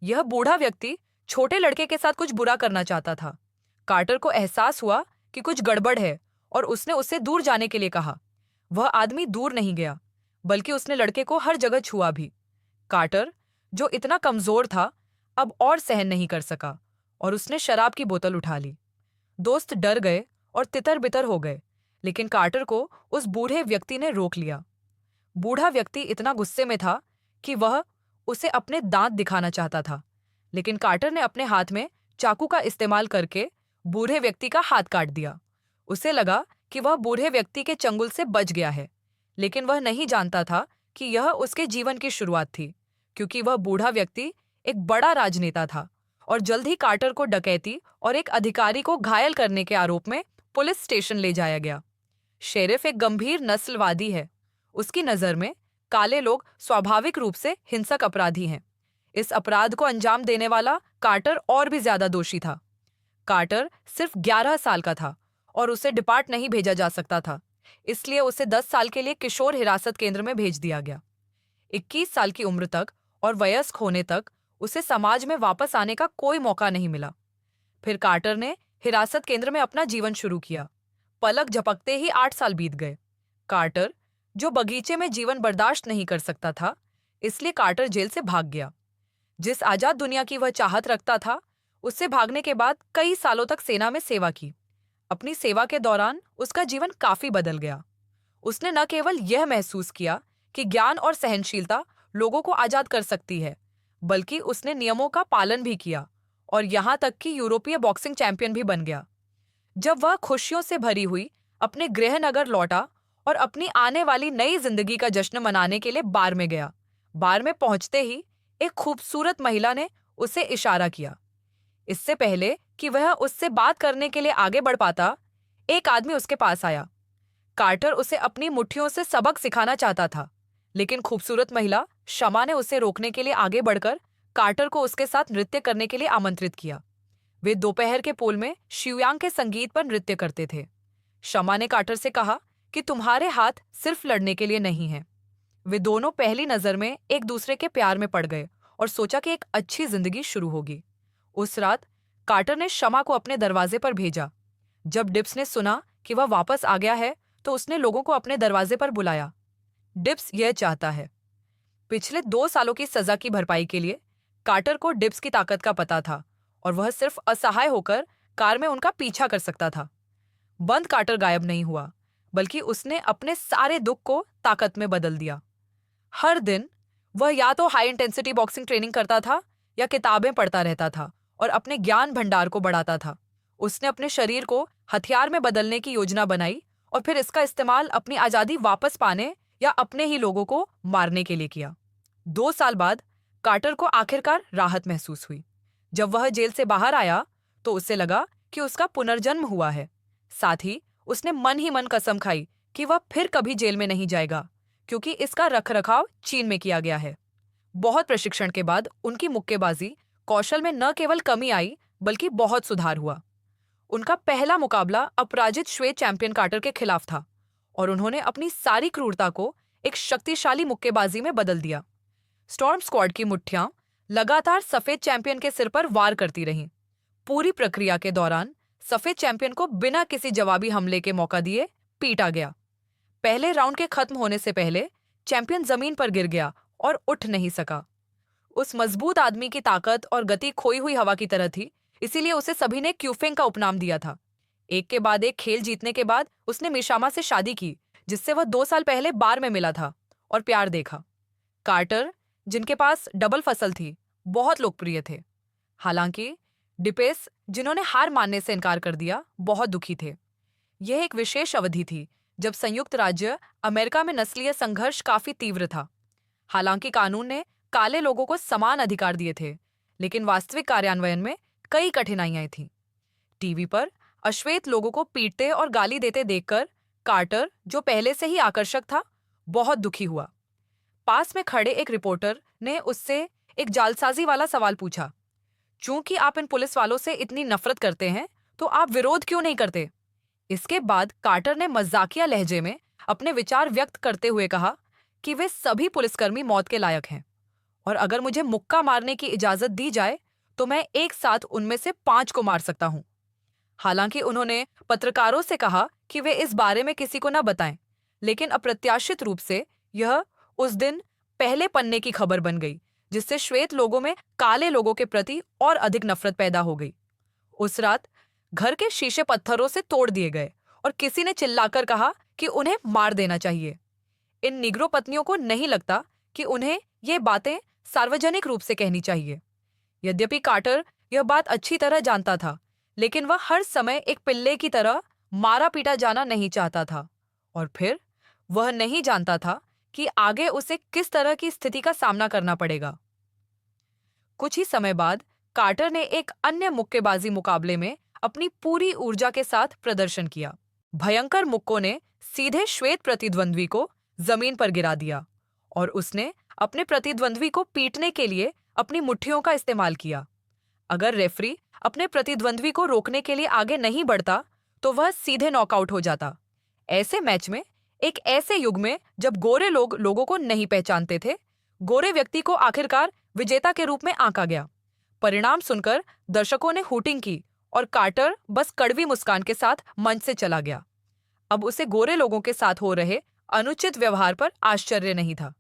यह बूढ़ा व्यक्ति छोटे लड़के के साथ कुछ बुरा करना चाहता था। कार्टर को एहसास हुआ कि कुछ गड़बड़ है और उसने उससे दूर जाने के लिए कहा। वह आदमी दूर नहीं गया, बल्कि उसने लड़के को हर जगह छुआ भी। कार्टर, जो इतना कमजोर था, अब और सहन नहीं कर सका और उसने शराब की बोतल उठा ली। दोस्त डर गए और तितर-बितर हो गए, लेकिन कार्टर को उस बूढ़े व्यक्ति ने रोक लिया। बूढ़ा व्यक्ति इतना गुस्से में था कि वह उसे अपने दांत दिखाना चाहता था, लेकिन कार्टर ने अपने हाथ में चाकू का इस्तेमाल करके बूढ़े व्यक्ति का हाथ काट दिया। उसे लगा कि वह बूढ़े व्यक्ति के चंगुल से बच गया है, लेकिन वह नहीं जानता था कि यह उसके जीवन की शुरुआत थी, क्योंकि वह बूढ़ा व्यक्ति एक बड़ा राजनेता था और जल्द ही कार्टर को डकैती और एक अधिकारी को घायल करने के आरोप में पुलिस स्टेशन ले जाया गया। शेरिफ एक गंभीर नस्लवादी है। उसकी नज़र में काले लोग स्वाभाविक रूप से हिंसक अपराधी हैं। इस अपराध को अंजाम देने वाला कार्टर और भी ज्यादा दोषी था। कार्टर सिर्फ 11 साल का था और उसे डिपार्ट नहीं भेजा जा सकता था, इसलिए उसे 10 साल के लिए किशोर हिरासत केंद्र में भेज दिया गया। 21 साल की उम्र तक और वयस्क होने तक उसे समाज में वापस आने का कोई मौका नहीं मिला। फिर कार्टर ने हिरासत केंद्र में अपना जीवन शुरू किया। पलक झपकते ही 8 साल बीत गए। कार्टर, जो बगीचे में जीवन बर्दाश्त नहीं कर सकता था, इसलिए कार्टर जेल से भाग गया। जिस आजाद दुनिया की वह चाहत रखता था, उससे भागने के बाद कई सालों तक सेना में सेवा की। अपनी सेवा के दौरान उसका जीवन काफी बदल गया। उसने न केवल यह महसूस किया कि ज्ञान और सहनशीलता लोगों को आजाद कर सकती है, बल्कि उसने नियमों का पालन भी किया और यहाँ तक कि यूरोपीय बॉक्सिंग चैंपियन भी बन गया। जब वह खुशियों से भरी हुई अपने गृहनगर लौटा और अपनी आने वाली नई जिंदगी का जश्न मनाने के लिए बार में गया, बार में पहुंचते ही एक खूबसूरत महिला ने उसे इशारा किया। इससे पहले कि वह उससे बात करने के लिए आगे बढ़ पाता, एक आदमी उसके पास आया। कार्टर उसे अपनी मुट्ठियों से सबक सिखाना चाहता था, लेकिन खूबसूरत महिला शमा ने उसे रोकने के लिए आगे बढ़कर कार्टर को उसके साथ नृत्य करने के लिए आमंत्रित किया। वे दोपहर के पोल में शिवयांग के संगीत पर नृत्य करते थे। शमा ने कार्टर से कहा कि तुम्हारे हाथ सिर्फ लड़ने के लिए नहीं हैं। वे दोनों पहली नजर में एक दूसरे के प्यार में पड़ गए और सोचा कि एक अच्छी जिंदगी शुरू होगी। उस रात कार्टर ने शमा को अपने दरवाजे पर भेजा। जब डिप्स ने सुना कि वह वापस आ गया है, तो उसने लोगों को अपने दरवाजे पर बुलाया। डिप्स यह चाहता है। पिछले 2 सालों की सजा की भरपाई के लिए कार्टर को डिप्स की ताकत का पता था और वह सिर्फ असहाय होकर कार में उनका पीछा कर सकता था। बंद कार्टर गायब नहीं हुआ, बल्कि उसने अपने सारे दुख को ताकत में बदल दिया। हर दिन वह या तो हाई इंटेंसिटी बॉक्सिंग ट्रेनिंग करता था या किताबें पढ़ता रहता था और अपने ज्ञान भंडार को बढ़ाता था। उसने अपने शरीर को हथियार में बदलने की योजना बनाई और फिर इसका इस्तेमाल अपनी आजादी वापस पाने या अपने ही लोगों को मारने के लिए किया। 2 साल बाद कार्टर को आखिरकार राहत महसूस हुई। जब वह जेल से बाहर आया, तो उसे लगा कि उसका पुनर्जन्म हुआ है। साथ ही उसने मन ही मन कसम खाई कि वह फिर कभी जेल में नहीं जाएगा, क्योंकि इसका रखरखाव चीन में किया गया है। बहुत प्रशिक्षण के बाद उनकी मुक्केबाजी कौशल में न केवल कमी आई, बल्कि बहुत सुधार हुआ। उनका पहला मुकाबला अपराजित श्वेत चैंपियन कार्टर के खिलाफ था और उन्होंने अपनी सारी क्रूरता को एक शक्तिशाली मुक्केबाजी में बदल दिया। स्टॉर्म स्क्वाड की मुट्ठियां लगातार सफेद चैंपियन के सिर पर वार करती रहीं। पूरी प्रक्रिया के दौरान सफेद चैंपियन को बिना किसी जवाबी हमले के मौका दिए पीटा गया। पहले राउंड के खत्म होने से पहले चैंपियन जमीन पर गिर गया और उठ नहीं सका। उस मजबूत आदमी की ताकत और गति खोई हुई हवा की तरह थी, इसीलिए उसे सभी ने क्यूफेंग का उपनाम दिया था। एक के बाद एक खेल जीतने के बाद उसने मिशामा से शादी की, जिससे वह 2 साल पहले बार में मिला था, और प्यार देखा। कार्टर, जिनके पास डबल फसल थी, बहुत लोकप्रिय थे। हालांकि डिपेस, जिन्होंने हार मानने से इनकार कर दिया, बहुत दुखी थे। यह एक विशेष अवधि थी जब संयुक्त राज्य अमेरिका में नस्लीय संघर्ष काफी तीव्र था। हालांकि कानून ने काले लोगों को समान अधिकार दिए थे, लेकिन वास्तविक कार्यान्वयन में कई कठिनाइयां थीं। टीवी पर अश्वेत लोगों को पीटते और गाली देते देखकर कार्टर, जो पहले से ही आकर्षक था, बहुत दुखी हुआ। पास में खड़े एक रिपोर्टर ने उससे एक जालसाजी वाला सवाल पूछा, चूंकि आप इन पुलिस वालों से इतनी नफरत करते हैं, तो आप विरोध क्यों नहीं करते? इसके बाद कार्टर ने मजाकिया लहजे में अपने विचार व्यक्त करते हुए कहा कि वे सभी पुलिसकर्मी मौत के लायक हैं और अगर मुझे मुक्का मारने की इजाजत दी जाए तो मैं एक साथ उनमें से 5 को मार सकता हूं। हालांकि उन्होंने पत्रकारों से कहा कि वे इस बारे में किसी को न बताएं, लेकिन अप्रत्याशित रूप से यह उस दिन पहले पन्ने की खबर बन गई, जिससे श्वेत लोगों में काले लोगों के प्रति और अधिक नफरत पैदा हो गई। उस रात घर के शीशे पत्थरों से तोड़ दिए गए और किसी ने चिल्लाकर कहा कि उन्हें मार देना चाहिए। इन निग्रो पत्नियों को नहीं लगता कि उन्हें ये बातें सार्वजनिक रूप से कहनी चाहिए। यद्यपि कार्टर यह बात अच्छी तरह जानता था, लेकिन वह हर समय एक पिल्ले की तरह मारा पीटा जाना नहीं चाहता था। और फिर वह नहीं जानता था कि आगे उसे किस तरह की स्थिति का सामना करना पड़ेगा। कुछ ही समय बाद कार्टर ने एक अन्य मुक्केबाजी मुकाबले में अपनी पूरी ऊर्जा के साथ प्रदर्शन किया। भयंकर मुक्कों ने सीधे श्वेत प्रतिद्वंद्वी को जमीन पर गिरा दिया और उसने अपने प्रतिद्वंद्वी को पीटने के लिए अपनी मुट्ठियों का इस्तेमाल किया। अगर रेफरी अपने प्रतिद्वंद्वी को रोकने के लिए आगे नहीं बढ़ता तो वह सीधे नॉकआउट हो जाता। ऐसे मैच में, एक ऐसे युग में जब गोरे लोग लोगों को नहीं पहचानते थे, गोरे व्यक्ति को आखिरकार विजेता के रूप में आंका गया। परिणाम सुनकर दर्शकों ने हूटिंग की और कार्टर बस कड़वी मुस्कान के साथ मंच से चला गया। अब उसे गोरे लोगों के साथ हो रहे अनुचित व्यवहार पर आश्चर्य नहीं था।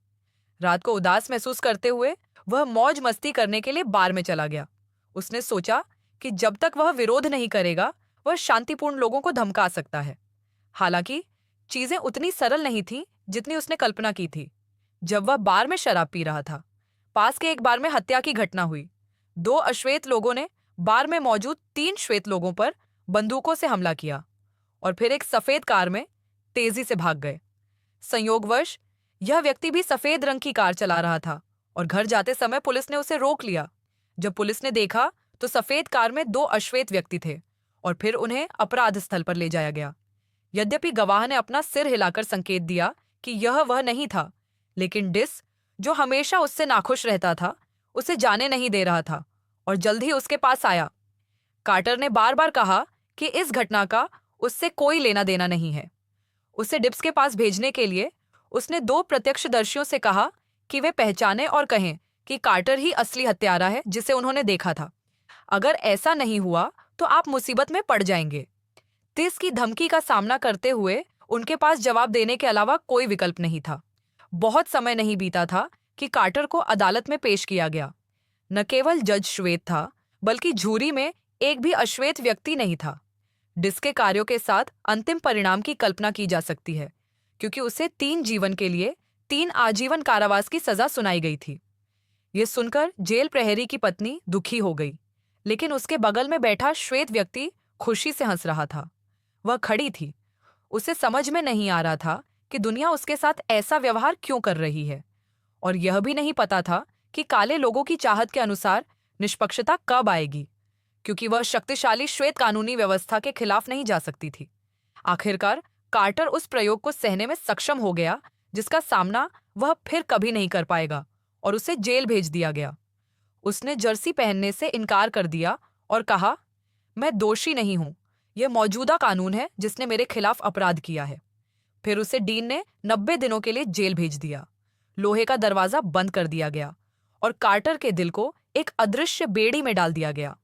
रात को उदास महसूस करते हुए वह मौज मस्ती करने के लिए बार में चला गया। उसने सोचा कि जब तक वह विरोध नहीं करेगा, वह शांतिपूर्ण लोगों को धमका सकता है। हालांकि चीजें उतनी सरल नहीं थीं जितनी उसने कल्पना की थी। जब वह बार में शराब पी रहा था, पास के एक बार में हत्या की घटना हुई। 2 अश्वेत लोगों ने बार में मौजूद 3 श्वेत लोगों पर बंदूकों से हमला किया और फिर एक सफेद कार में तेजी से भाग गए। संयोगवश यह व्यक्ति भी सफेद रंग की कार चला रहा था और घर जाते समय पुलिस ने उसे रोक लिया। जब पुलिस ने देखा तो सफेद कार में 2 अश्वेत व्यक्ति थे और फिर उन्हें अपराध स्थल पर ले जाया गया। यद्यपि गवाह ने अपना सिर हिलाकर संकेत दिया कि यह वह नहीं था, लेकिन डिस, जो हमेशा उससे नाखुश रहता था, उसे जाने नहीं दे रहा था और जल्द ही उसके पास आया। कार्टर ने बार बार कहा कि इस घटना का उससे कोई लेना देना नहीं है। उसे डिप्स के पास भेजने के लिए उसने 2 प्रत्यक्षदर्शियों से कहा कि वे पहचाने और कहें कि कार्टर ही असली हत्यारा है जिसे उन्होंने देखा था। अगर ऐसा नहीं हुआ तो आप मुसीबत में पड़ जाएंगे। तिस की धमकी का सामना करते हुए उनके पास जवाब देने के अलावा कोई विकल्प नहीं था। बहुत समय नहीं बीता था कि कार्टर को अदालत में पेश किया गया। न केवल जज श्वेत था, बल्कि जूरी में एक भी अश्वेत व्यक्ति नहीं था। डिस के कार्यों के साथ अंतिम परिणाम की कल्पना की जा सकती है, क्योंकि उसे 3 जीवन के लिए 3 आजीवन कारावास की सजा सुनाई गई थी। ये सुनकर जेल प्रहरी की पत्नी दुखी हो गई, लेकिन उसके बगल में बैठा श्वेत व्यक्ति खुशी से हंस रहा था। वह खड़ी थी। उसे समझ में नहीं आ रहा था कि दुनिया उसके साथ ऐसा व्यवहार क्यों कर रही है, और यह भी नहीं पता था कि काले लोगों की चाहत के अनुसार निष्पक्षता कब आएगी, क्योंकि वह शक्तिशाली श्वेत कानूनी व्यवस्था के खिलाफ नहीं जा सकती थी। आखिरकार कार्टर उस प्रयोग को सहने में सक्षम हो गया जिसका सामना वह फिर कभी नहीं कर पाएगा, और उसे जेल भेज दिया गया। उसने जर्सी पहनने से इनकार कर दिया और कहा, मैं दोषी नहीं हूं, यह मौजूदा कानून है जिसने मेरे खिलाफ अपराध किया है। फिर उसे डीन ने 90 दिनों के लिए जेल भेज दिया। लोहे का दरवाजा बंद कर दिया गया और कार्टर के दिल को एक अदृश्य बेड़ी में डाल दिया गया।